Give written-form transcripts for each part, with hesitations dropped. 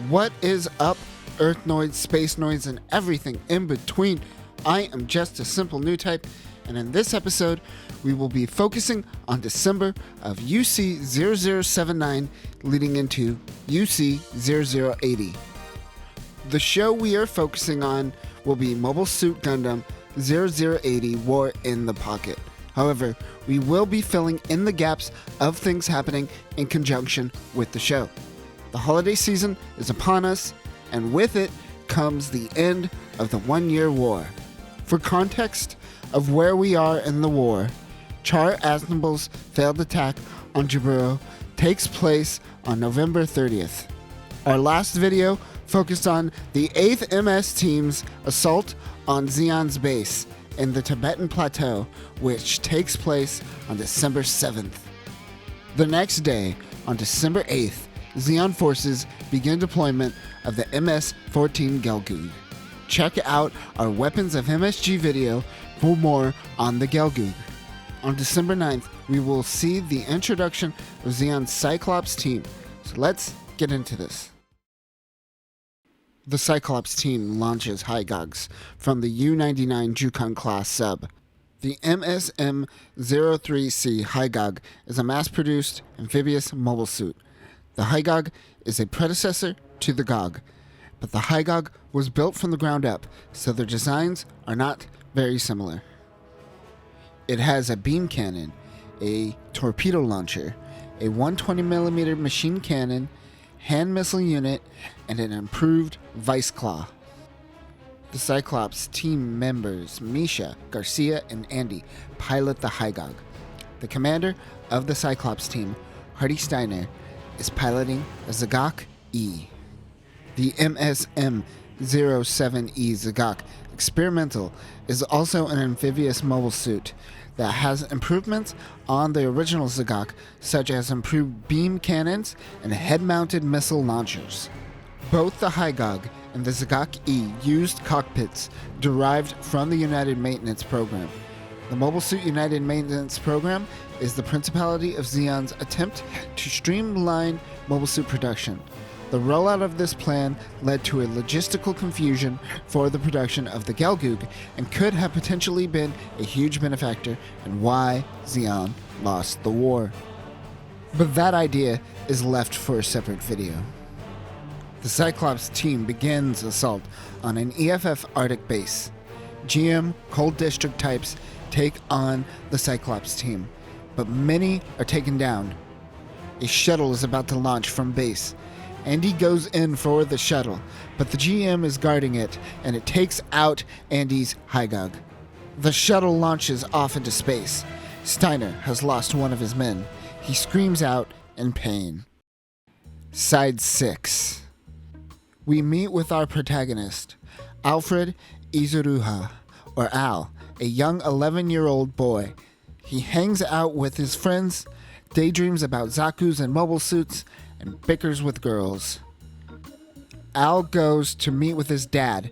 What is up, Earthnoids, Space Noids, and everything in between? I am just a simple new type, and in this episode, we will be focusing on December of UC 0079 leading into UC 0080. The show we are focusing on will be Mobile Suit Gundam 0080 War in the Pocket. However, we will be filling in the gaps of things happening in conjunction with the show. The holiday season is upon us, and with it comes the end of the one-year war. For context of where we are in the war, Char Aznabel's failed attack on Jaburo takes place on November 30th. Our last video focused on the 8th MS team's assault on Zeon's base in the Tibetan Plateau, which takes place on December 7th. The next day, on December 8th, Zeon forces begin deployment of the MS-14 Gelgoog. Check out our Weapons of MSG video for more on the Gelgoog. On December 9th, we will see the introduction of Zeon's Cyclops team. So let's get into this. The Cyclops team launches Hygogs from the U-99 Jukon class sub. The MSM-03C Hygog is a mass-produced amphibious mobile suit. The Hygog is a predecessor to the GOG, but the Hygog was built from the ground up, so their designs are not very similar. It has a beam cannon, a torpedo launcher, a 120mm machine cannon, hand missile unit, and an improved vice claw. The Cyclops team members Misha, Garcia, and Andy pilot the Hygog. The commander of the Cyclops team, Hardy Steiner, is piloting a Zagok E. The MSM-07E Zagok Experimental is also an amphibious mobile suit that has improvements on the original Zagok, such as improved beam cannons and head-mounted missile launchers. Both the Hygog and the Zagok E used cockpits derived from the United Maintenance Program. The Mobile Suit United Maintenance Program is the Principality of Zeon's attempt to streamline mobile suit production. The rollout of this plan led to a logistical confusion for the production of the Gelgoog and could have potentially been a huge benefactor in why Zeon lost the war. But that idea is left for a separate video. The Cyclops team begins assault on an EFF Arctic base. GM Cold District types take on the Cyclops team, but many are taken down. A shuttle is about to launch from base. Andy goes in for the shuttle, but the GM is guarding it, and it takes out Andy's Hygog. The shuttle launches off into space. Steiner has lost one of his men. He screams out in pain. Side 6. We meet with our protagonist, Alfred Izuruha, or Al, a young 11-year-old boy. He hangs out with his friends, daydreams about Zakus and mobile suits, and bickers with girls. Al goes to meet with his dad,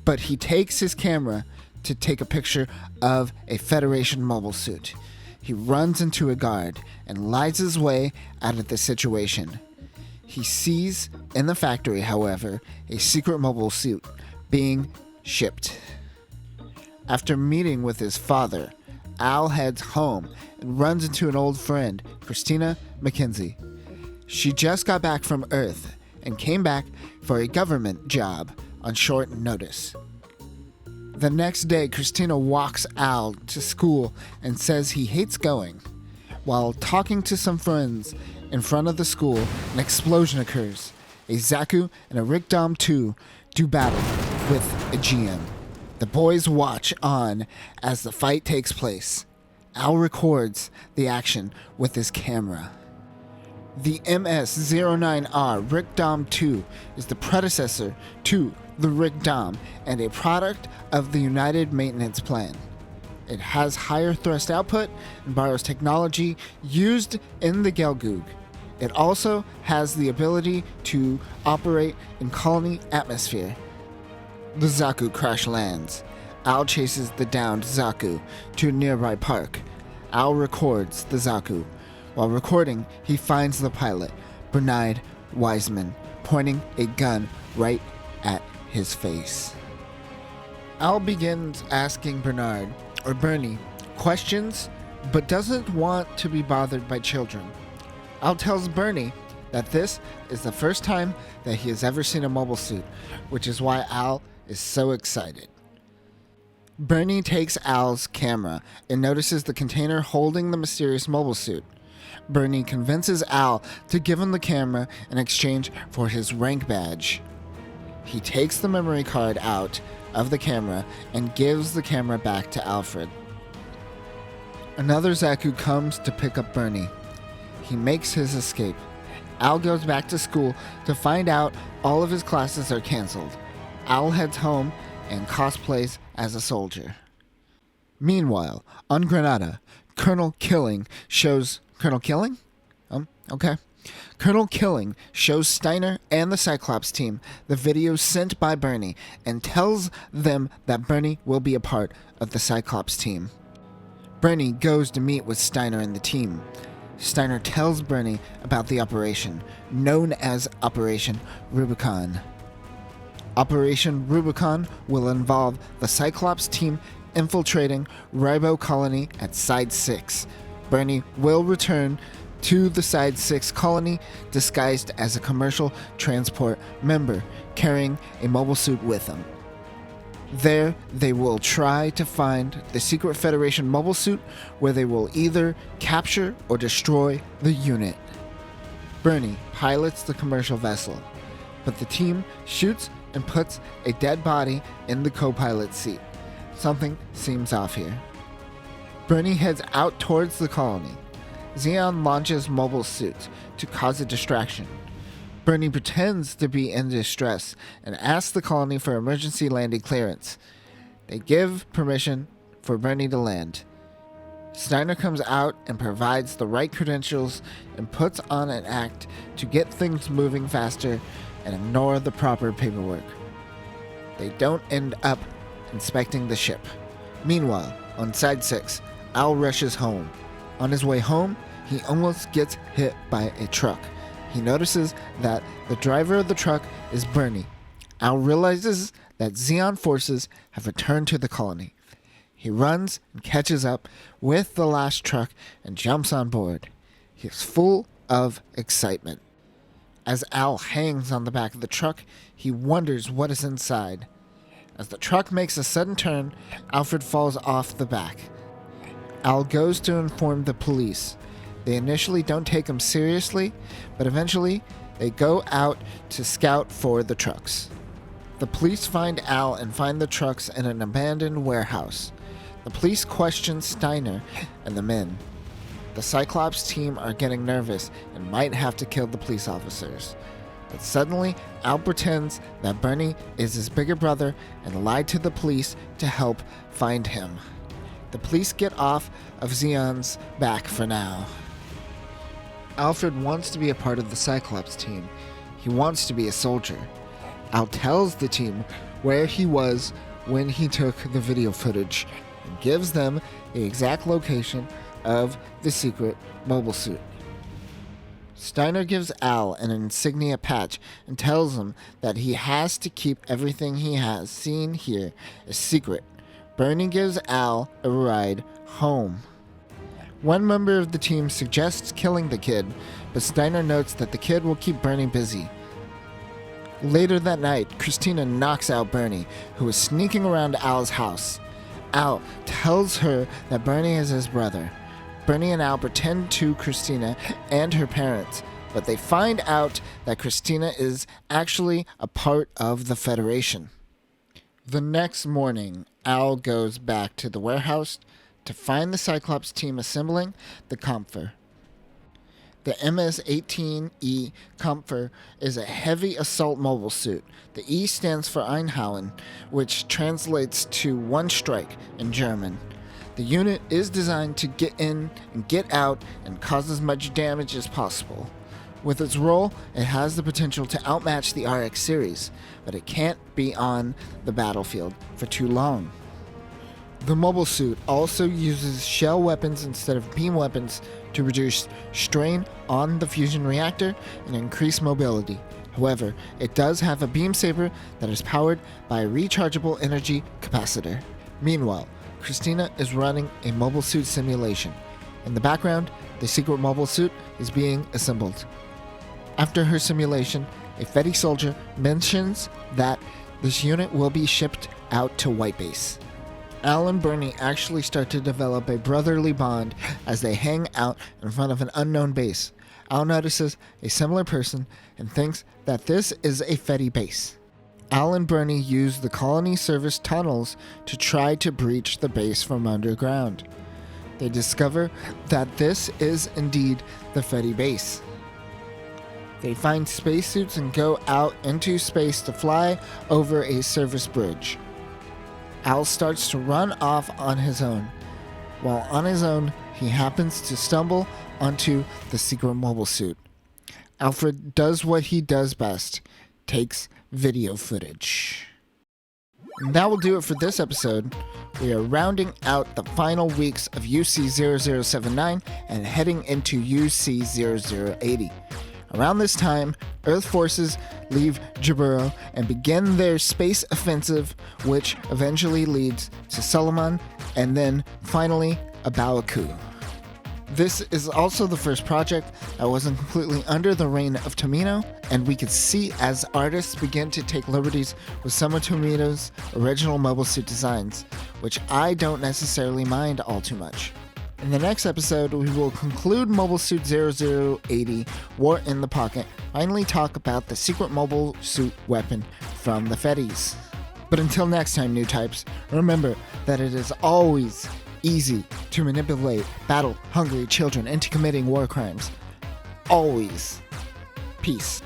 but he takes his camera to take a picture of a Federation mobile suit. He runs into a guard and lies his way out of the situation. He sees in the factory, however, a secret mobile suit being shipped. After meeting with his father, Al heads home and runs into an old friend, Christina McKenzie. She just got back from Earth and came back for a government job on short notice. The next day, Christina walks Al to school and says he hates going. While talking to some friends in front of the school, an explosion occurs. A Zaku and a Rikdom 2 do battle with a GM. The boys watch on as the fight takes place. Al records the action with his camera. The MS-09R Rikdom 2 is the predecessor to the Rikdom and a product of the United Maintenance Plan. It has higher thrust output and borrows technology used in the Gelgoog. It also has the ability to operate in colony atmosphere. The Zaku crash lands. Al chases the downed Zaku to a nearby park. Al records the Zaku. While recording, he finds the pilot, Bernard Wiseman, pointing a gun right at his face. Al begins asking Bernie, questions, but doesn't want to be bothered by children. Al tells Bernie that this is the first time that he has ever seen a mobile suit, which is why Al is so excited. Bernie takes Al's camera and notices the container holding the mysterious mobile suit. Bernie convinces Al to give him the camera in exchange for his rank badge. He takes the memory card out of the camera and gives the camera back to Alfred. Another Zaku comes to pick up Bernie. He makes his escape. Al goes back to school to find out all of his classes are canceled. Al heads home and cosplays as a soldier. Meanwhile, on Granada, Colonel Killing shows Steiner and the Cyclops team the video sent by Bernie and tells them that Bernie will be a part of the Cyclops team. Bernie goes to meet with Steiner and the team. Steiner tells Bernie about the operation, known as Operation Rubicon. Operation Rubicon will involve the Cyclops team infiltrating Ribo colony at Side 6. Bernie will return to the Side 6 colony disguised as a commercial transport member, carrying a mobile suit with him. There, they will try to find the secret Federation mobile suit, where they will either capture or destroy the unit. Bernie pilots the commercial vessel, but the team shoots and puts a dead body in the co-pilot seat. Something seems off here. Bernie heads out towards the colony. Zeon launches mobile suits to cause a distraction. Bernie pretends to be in distress and asks the colony for emergency landing clearance. They give permission for Bernie to land. Steiner comes out and provides the right credentials and puts on an act to get things moving faster and ignore the proper paperwork. They don't end up inspecting the ship. Meanwhile, on Side 6, Al rushes home. On his way home, he almost gets hit by a truck. He notices that the driver of the truck is Bernie. Al realizes that Zeon forces have returned to the colony. He runs and catches up with the last truck and jumps on board. He is full of excitement. As Al hangs on the back of the truck, he wonders what is inside. As the truck makes a sudden turn, Alfred falls off the back. Al goes to inform the police. They initially don't take him seriously, but eventually they go out to scout for the trucks. The police find Al and find the trucks in an abandoned warehouse. The police question Steiner and the men. The Cyclops team are getting nervous and might have to kill the police officers. But suddenly, Al pretends that Bernie is his bigger brother and lied to the police to help find him. The police get off of Zeon's back for now. Alfred wants to be a part of the Cyclops team. He wants to be a soldier. Al tells the team where he was when he took the video footage and gives them the exact location of the secret mobile suit. Steiner gives Al an insignia patch and tells him that he has to keep everything he has seen here a secret. Bernie gives Al a ride home. One member of the team suggests killing the kid, but Steiner notes that the kid will keep Bernie busy. Later that night, Christina knocks out Bernie, who is sneaking around Al's house. Al tells her that Bernie is his brother. Bernie and Al pretend to Christina and her parents, but they find out that Christina is actually a part of the Federation. The next morning, Al goes back to the warehouse to find the Cyclops team assembling the Kämpfer. The MS-18E Kämpfer is a heavy assault mobile suit. The E stands for Einhauen, which translates to one strike in German. The unit is designed to get in and get out and cause as much damage as possible. With its role, it has the potential to outmatch the RX series, but it can't be on the battlefield for too long. The mobile suit also uses shell weapons instead of beam weapons to reduce strain on the fusion reactor and increase mobility. However, it does have a beam saber that is powered by a rechargeable energy capacitor. Meanwhile, Christina is running a mobile suit simulation. In the background, the secret mobile suit is being assembled. After her simulation, a Fetty soldier mentions that this unit will be shipped out to White Base. Al and Bernie actually start to develop a brotherly bond as they hang out in front of an unknown base. Al notices a similar person and thinks that this is a Fetty base. Al and Bernie use the colony service tunnels to try to breach the base from underground. They discover that this is indeed the Fetty base. They find spacesuits and go out into space to fly over a service bridge. Al starts to run off on his own. While on his own, he happens to stumble onto the secret mobile suit. Alfred does what he does best, takes video footage. And that will do it for this episode. We are rounding out the final weeks of UC0079 and heading into UC0080. Around this time, Earth forces leave Jaburo and begin their space offensive, which eventually leads to Solomon and then finally Abaku. This is also the first project that wasn't completely under the reign of Tomino, and we could see as artists begin to take liberties with some of Tomino's original mobile suit designs, which I don't necessarily mind all too much. In the next episode, we will conclude Mobile Suit 0080 War in the Pocket, finally talk about the secret mobile suit weapon from the Fetties. But until next time, new types, remember that it is always easy to manipulate battle-hungry children into committing war crimes. Always. Peace.